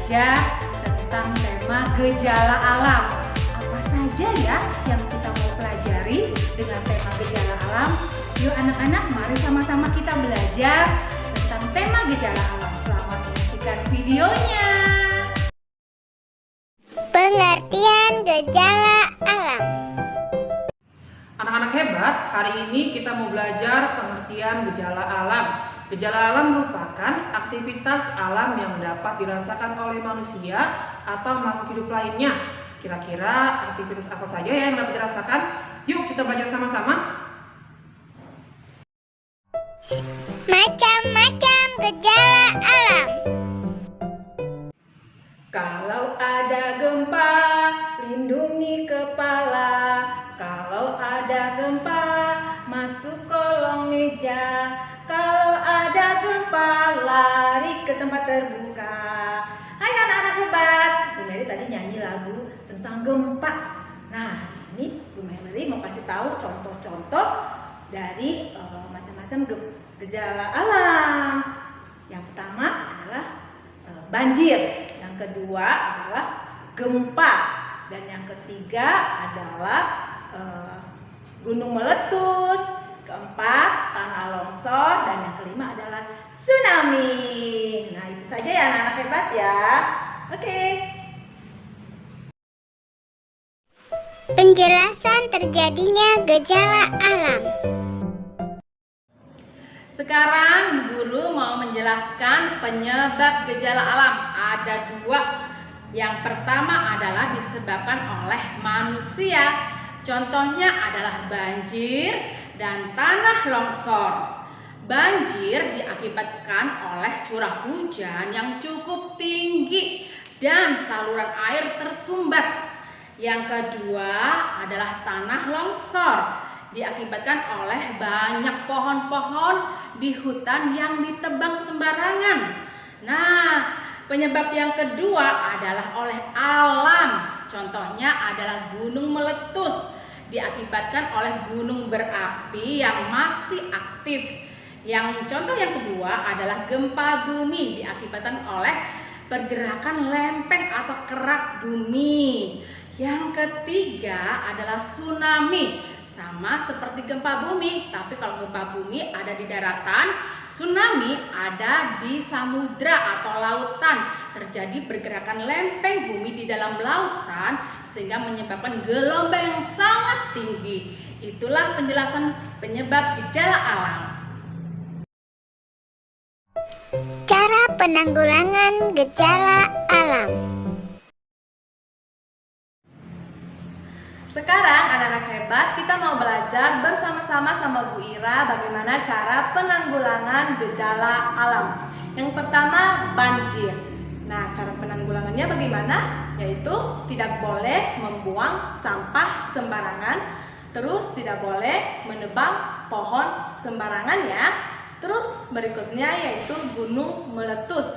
belajar tentang tema gejala alam. Apa saja ya yang kita mau pelajari dengan tema gejala alam? Yuk anak-anak, mari sama-sama kita belajar tentang tema gejala alam. Selamat menyaksikan videonya. Pengertian gejala alam. Anak-anak hebat, hari ini kita mau belajar pengertian gejala alam. Gejala alam merupakan aktivitas alam yang dapat dirasakan oleh manusia atau makhluk hidup lainnya. Kira-kira aktivitas apa saja yang dapat dirasakan? Yuk kita belajar sama-sama. Macam-macam gejala alam. Kalau ada gempa, lindungi kepala. Kalau ada gempa, masuk kolong meja. Kalau ada gempa, lari ke tempat terbuka. Hai anak-anak hebat, Bu Mary tadi nyanyi lagu tentang gempa. Nah, ini Bu Mary mau kasih tahu contoh-contoh dari macam-macam gejala alam. Yang pertama adalah banjir. Yang kedua adalah gempa, dan yang ketiga adalah gunung meletus, keempat tanah longsor, dan yang kelima adalah tsunami. Nah, itu saja ya anak-anak hebat ya. Oke. Penjelasan terjadinya gejala alam. Sekarang guru mau menjelaskan penyebab gejala alam. Ada dua. Yang pertama adalah disebabkan oleh manusia. Contohnya adalah banjir dan tanah longsor. Banjir diakibatkan oleh curah hujan yang cukup tinggi dan saluran air tersumbat. Yang kedua adalah tanah longsor, diakibatkan oleh banyak pohon-pohon di hutan yang ditebang sembarangan. Nah, penyebab yang kedua adalah oleh alam. Contohnya adalah gunung meletus, diakibatkan oleh gunung berapi yang masih aktif. Yang contoh yang kedua adalah gempa bumi, diakibatkan oleh pergerakan lempeng atau kerak bumi. Yang ketiga adalah tsunami. Sama seperti gempa bumi, tapi kalau gempa bumi ada di daratan, tsunami ada di samudra atau lautan. Terjadi pergerakan lempeng bumi di dalam lautan sehingga menyebabkan gelombang yang sangat tinggi. Itulah penjelasan penyebab gejala alam. Cara penanggulangan gejala alam. Sekarang anak-anak hebat, kita mau belajar bersama-sama sama Bu Ira bagaimana cara penanggulangan gejala alam. Yang pertama, banjir. Nah, cara penanggulangannya bagaimana? Yaitu tidak boleh membuang sampah sembarangan, terus tidak boleh menebang pohon sembarangan ya. Terus berikutnya yaitu gunung meletus.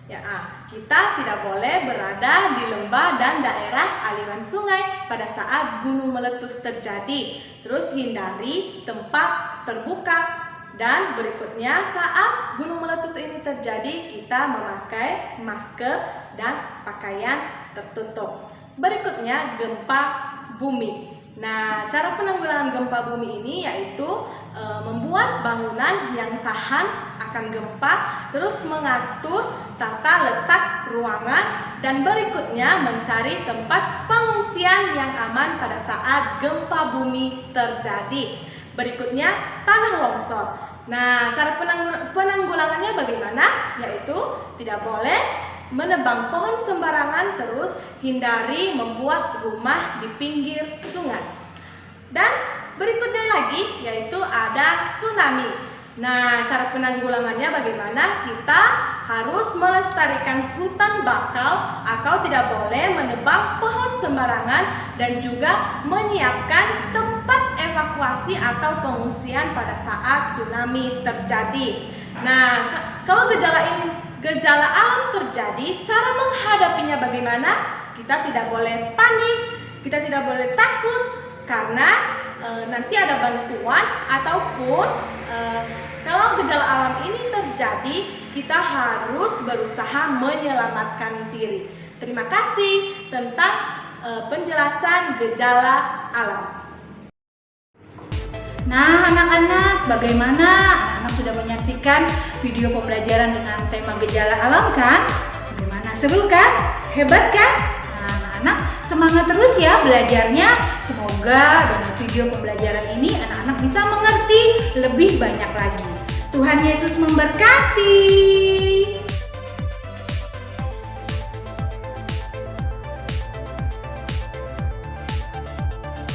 Ya, kita tidak boleh berada di lembah dan daerah aliran sungai pada saat gunung meletus terjadi. Terus hindari tempat terbuka. Dan berikutnya saat gunung meletus ini terjadi, kita memakai masker dan pakaian tertutup. Berikutnya gempa bumi. Nah, cara penanggulangan gempa bumi ini yaitu membuat bangunan yang tahan akan gempa, terus mengatur tata letak ruangan, dan berikutnya mencari tempat pengungsian yang aman pada saat gempa bumi terjadi. Berikutnya tanah longsor. Nah, cara penanggulangannya bagaimana? Yaitu tidak boleh menebang pohon sembarangan, terus hindari membuat rumah di pinggir sungai. Dan berikutnya lagi yaitu ada tsunami. Nah, cara penanggulangannya bagaimana? Kita harus melestarikan hutan bakau atau tidak boleh menebang pohon sembarangan, dan juga menyiapkan tempat evakuasi atau pengungsian pada saat tsunami terjadi. Nah, kalau gejala alam terjadi, cara menghadapinya bagaimana? Kita tidak boleh panik, kita tidak boleh takut, karena nanti ada bantuan, ataupun kalau gejala alam ini terjadi, kita harus berusaha menyelamatkan diri. Terima kasih tentang penjelasan gejala alam. Nah anak-anak, bagaimana? Anak-anak sudah menyaksikan video pembelajaran dengan tema gejala alam kan? Bagaimana? Seru kan? Hebat kan? Nah anak-anak semangat terus ya belajarnya. Semoga dengan video pembelajaran ini anak-anak bisa mengerti lebih banyak lagi. Tuhan Yesus memberkati.